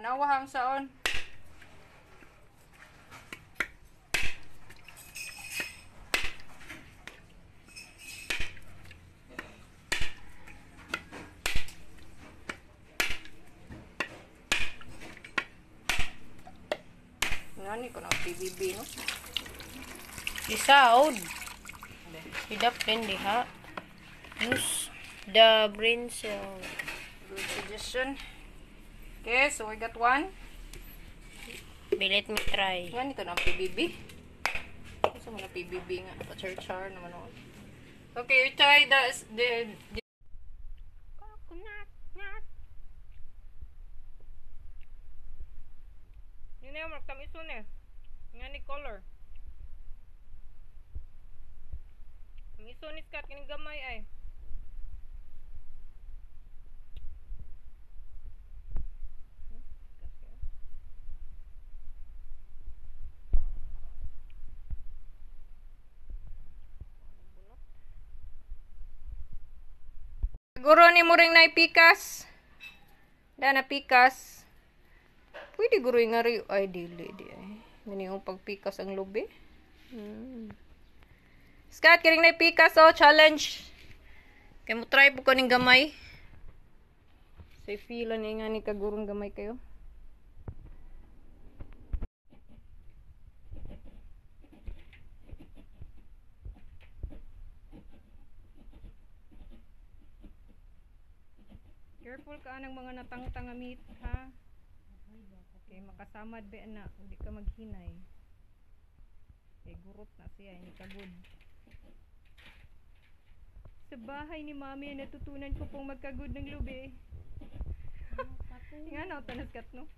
Anawahang saon. Ngani ko na PBB no. Isaod. Hidap din diha. Use the brain cell. Good suggestion. Okay, so we got one. Bilit me try. Ngani to na PBB. Gusto mo na PBB nga. Pa-char-char naman ako. Okay, you try the Coconut nut. Yun na yung magtamisun eh. Nga ni color. Tamisun is kat kining gamay ay. Siguro ni mo ring naipikas. Na pikas. Pwede guro nga rin. Ay, dili. Gani yung pagpikas ang lubi. Scott, kiring naipikas oh. Challenge. Kaya mo try po ko ning gamay. Say feel ni nga ni kagurong gamay kayo. Careful ka ng mga natangtang meat, ha? Okay, makasamad ba na, hindi ka maghinay. Okay, gurot na siya, hindi ka good. Sa bahay ni Mami, natutunan ko pong magkagod ng lubi. Nga na, tanaskat, no?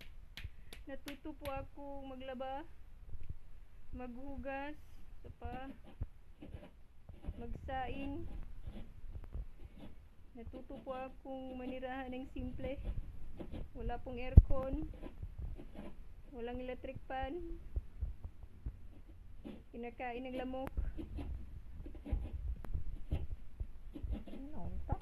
Natuto po ako maglaba, maghugas, magsaing. Natuto po akong manirahan ng simple. Wala pong aircon. Walang electric fan. Kinakain ng lamok. Ano ito?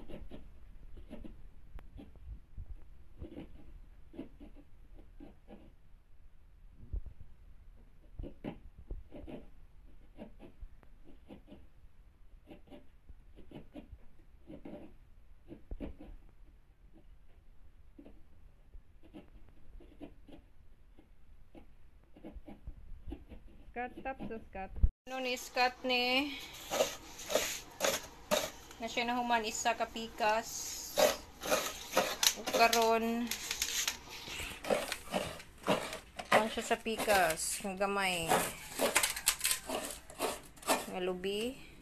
Skat, tap sa skat. Ano ni skat ni? Na siya na human isa ka pikas. Karon. Ano siya sa pikas? Ang gamay. Nga lubi.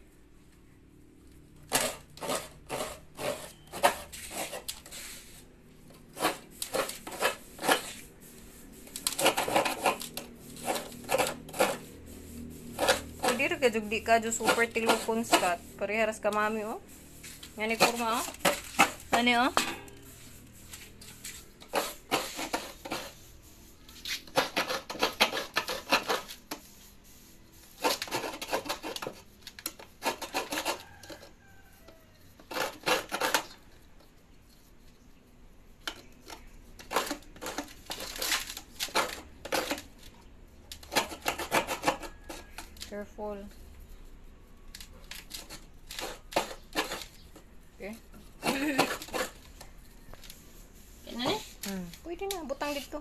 Diri ka jud di ka jud super tilukon skat. Pareharas ka mami oh. Ngani kurma oh. Ani oh. Careful. Okay. Yan na ni? Pwede na. Butang dito.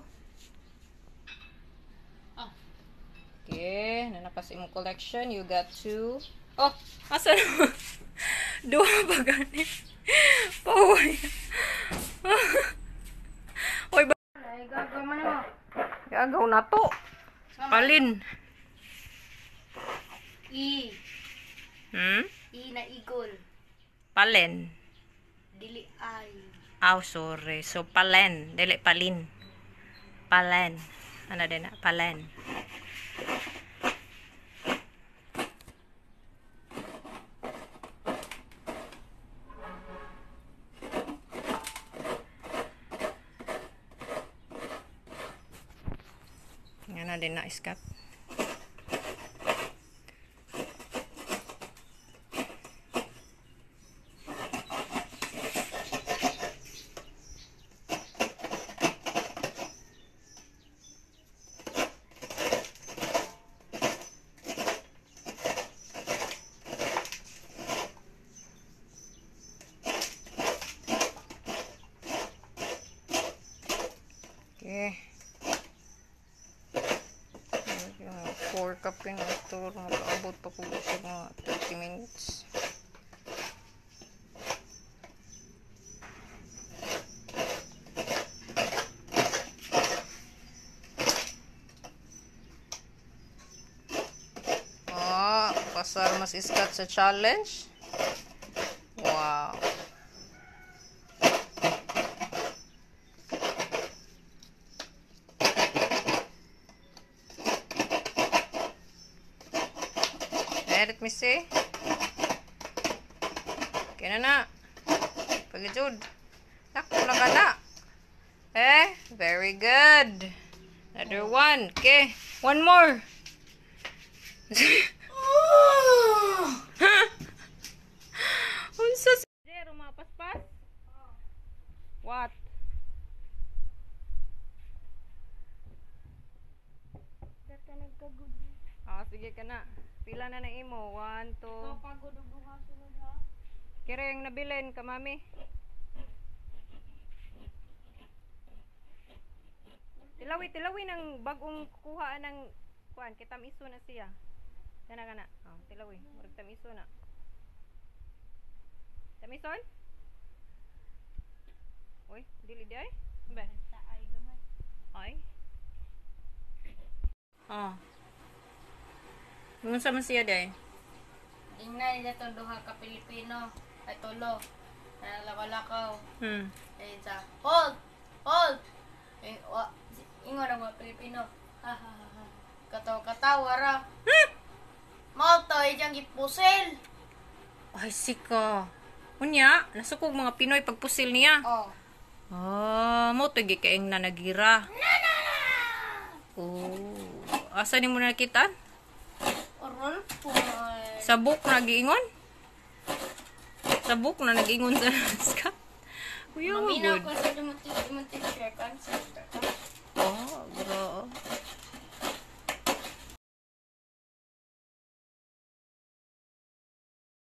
Oh. Okay. Nanakas imong collection. You got 2. Oh! Asa na? Duha ba gani? Paway. Oy ba? Ay, gagaw man mo. Gagaw na to. Palin. I. Hmm? I na igol. Palen. Dili ay. Oh, sorry. So, palen. Dili, palin. Palen. Ano din na? Palen. Ano din na, iskat. kape nga ito. Makaabot pa ko siya mga 30 minutes. Pasar mas iskat sa challenge. Wow. Let me see. Kaya na. Paglijud. Naku na ka na. Very good. Another one. Okay. One more. Unsa Jero, mga paspas? what? Data nagkagod. Sige ka na. Pila na na imo? 1, 2. Pagod og duha sunod ha. Kira yung nabilin ka, mami. Tilawi ng bagong kuhaan ng kuan. Kitam iso na siya. Kana kana. Tilawi. Murag tamiso na. Tamison? Uy, dili di ay? Ba? Taay gamay. Ay. Ngunsa man siya day? Ingnan nila itong duha ka Pilipino. Ay tulo. Nalakaw-lakaw. Ayun sa, hold! Hold! Ingon ang mga Pilipino. Ha ha ha ha. Katawa-katawa ra. Mao to, iyang gipusil. Ay, sika. Unya, nasukog mga Pinoy pagpusil niya. Oh. Mo to gikaing na nagira. Asa ni mo nakita? Oral po. Sa book na nagiingon? Sa book na nagiingon sa skat. Kuya, Maminaw good. ko sa dumating share kan sa